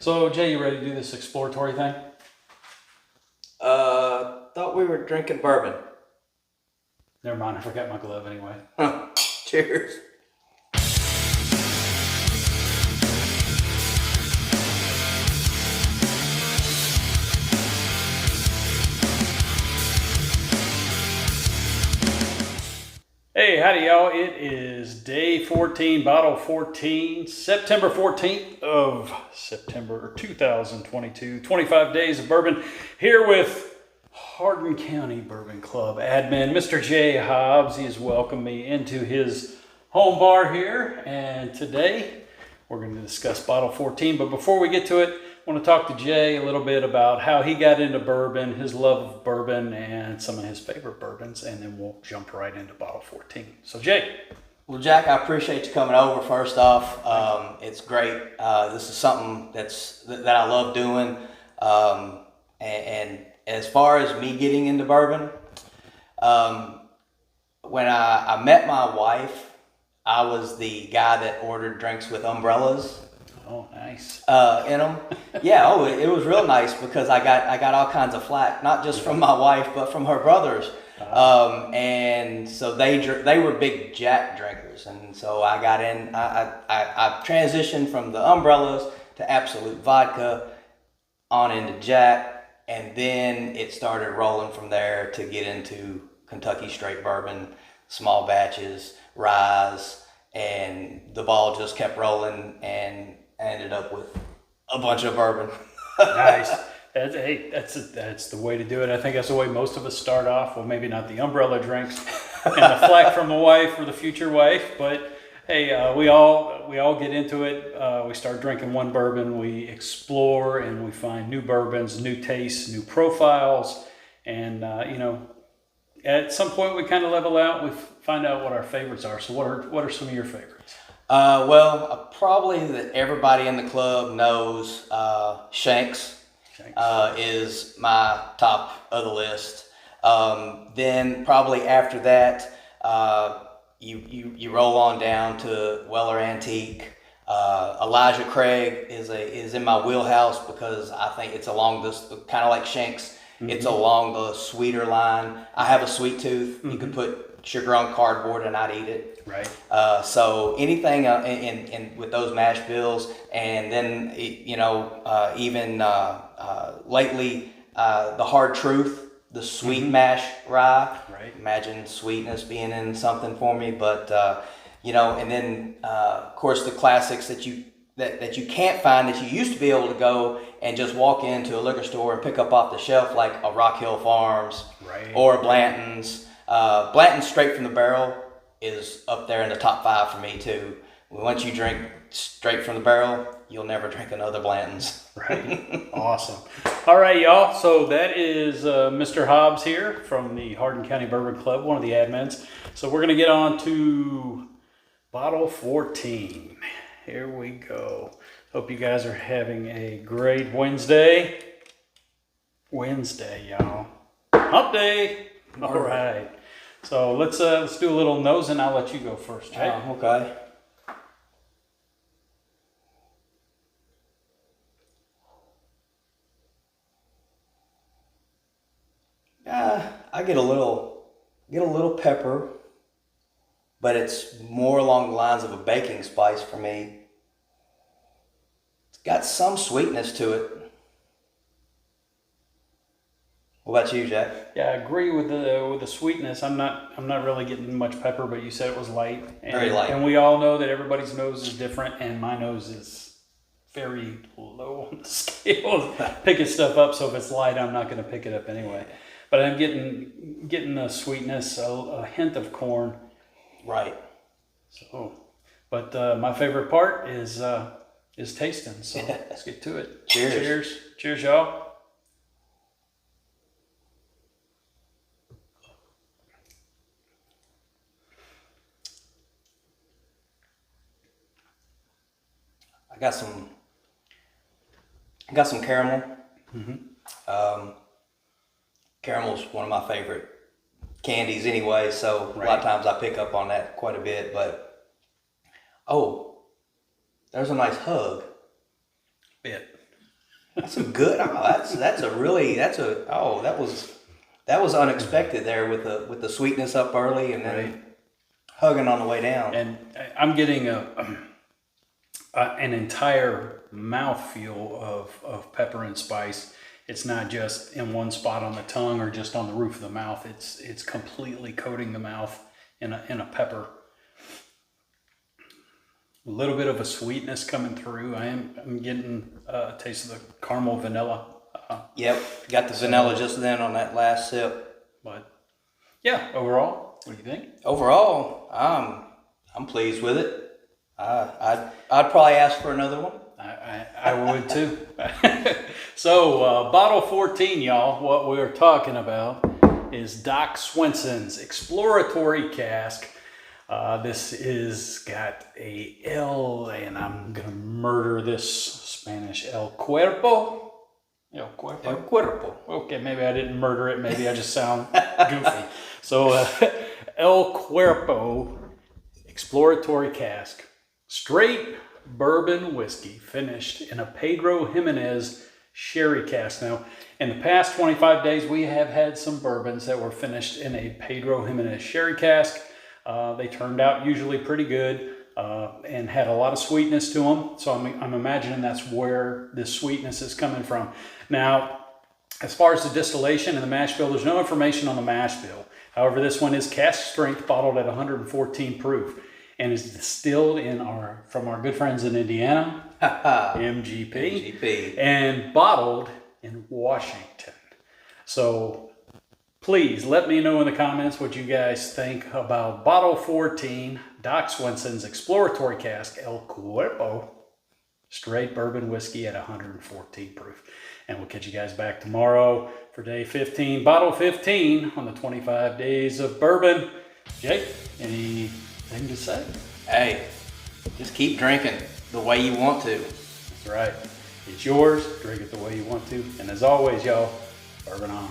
So, Jay, you ready to do this exploratory thing? Thought we were drinking bourbon. Never mind, I forgot my glove anyway. Cheers. Hey, howdy y'all. It is day 14, bottle 14, September 14th of September 2022. 25 days of bourbon here with Hardin County Bourbon Club admin, Mr. Jay Hobbs. He has welcomed me into his home bar here, and today we're going to discuss bottle 14. But before we get to it, I want to talk to Jay a little bit about how he got into bourbon, his love of bourbon, and some of his favorite bourbons, and then we'll jump right into bottle 14. So, Jay. Well, Jack, I appreciate you coming over. First off, it's great. This is something that I love doing. And as far as me getting into bourbon, when I met my wife, I was the guy that ordered drinks with umbrellas. Oh, nice. In them. Yeah, it was real nice because I got all kinds of flack, not just from my wife, but from her brothers. And so they were big Jack drinkers. And so I got in, I transitioned from the umbrellas to Absolute Vodka on into Jack. And then it started rolling from there to get into Kentucky straight bourbon, small batches, ryes, and the ball just kept rolling, and I ended up with a bunch of bourbon. Nice. That's the way to do it. I think that's the way most of us start off. Well, maybe not the umbrella drinks and the flack from the wife or the future wife, but hey, we all get into it. We start drinking one bourbon, we explore, and we find new bourbons, new tastes, new profiles, and at some point we kind of level out. We find out what our favorites are. So what are some of your favorites? Probably that everybody in the club knows, Shanks. Is my top of the list. Then probably after that, you roll on down to Weller Antique. Elijah Craig is in my wheelhouse because I think it's along this kind of like Shanks. Mm-hmm. It's along the sweeter line. I have a sweet tooth. Mm-hmm. You could put sugar on cardboard and I'd eat it. Right. So anything in with those mash bills, and then even lately the Hard Truth, the sweet mm-hmm. mash rye. Right. Imagine sweetness being in something for me, but and then of course the classics that you can't find, that you used to be able to go and just walk into a liquor store and pick up off the shelf, like a Rock Hill Farms, right, or a Blanton's. Blanton's straight from the barrel is up there in the top 5 for me too. Once you drink straight from the barrel, you'll never drink another Blanton's. Right. Awesome. All right, y'all. So that is Mr. Hobbs here from the Hardin County Bourbon Club, one of the admins. So we're going to get on to bottle 14. Here we go. Hope you guys are having a great Wednesday. Wednesday, y'all. Hump day. All right. So let's do a little nosing. I'll let you go first, Jay. Okay. I get a little pepper, but it's more along the lines of a baking spice for me. It's got some sweetness to it. What about you, Jack? Yeah, I agree with the sweetness. I'm not really getting much pepper, but you said it was light. Very light. And we all know that everybody's nose is different, and my nose is very low on the scale of picking stuff up. So if it's light, I'm not going to pick it up anyway. But I'm getting the sweetness, a hint of corn. Right. So, but my favorite part is tasting. So let's get to it. Cheers. Cheers. Cheers, y'all. I got some caramel. Mm-hmm. Caramel's one of my favorite candies anyway, so right. A lot of times I pick up on that quite a bit, but there's a nice hug. Bit. That's some good. Oh, that was unexpected there with the sweetness up early and then Right. hugging on the way down. And I'm getting an entire mouthfeel of pepper and spice. It's not just in one spot on the tongue or just on the roof of the mouth. It's completely coating the mouth in a pepper. A little bit of a sweetness coming through. I'm getting a taste of the caramel vanilla. Yep, got the vanilla just then on that last sip. But yeah, overall, what do you think? Overall, I'm pleased with it. I'd probably ask for another one. I would too. So, bottle 14, y'all, what we're talking about is Doc Swenson's exploratory cask. This is got a L, and I'm going to murder this Spanish, El Cuerpo. El Cuerpo. El Cuerpo. Okay, maybe I didn't murder it. Maybe I just sound goofy. So, El Cuerpo exploratory cask. Straight bourbon whiskey finished in a Pedro Jimenez sherry cask. Now, in the past 25 days, we have had some bourbons that were finished in a Pedro Jimenez sherry cask. They turned out usually pretty good and had a lot of sweetness to them. So I'm imagining that's where this sweetness is coming from. Now, as far as the distillation and the mash bill, there's no information on the mash bill. However, this one is cask strength, bottled at 114 proof, and is distilled from our good friends in Indiana, MGP, and bottled in Washington. So please let me know in the comments what you guys think about bottle 14, Doc Swenson's exploratory cask, El Cuerpo, straight bourbon whiskey at 114 proof. And we'll catch you guys back tomorrow for day 15, bottle 15 on the 25 days of bourbon. Jake, anything to say? Hey, just keep drinking the way you want to. That's right. It's yours. Drink it the way you want to. And as always, y'all, bourbon on.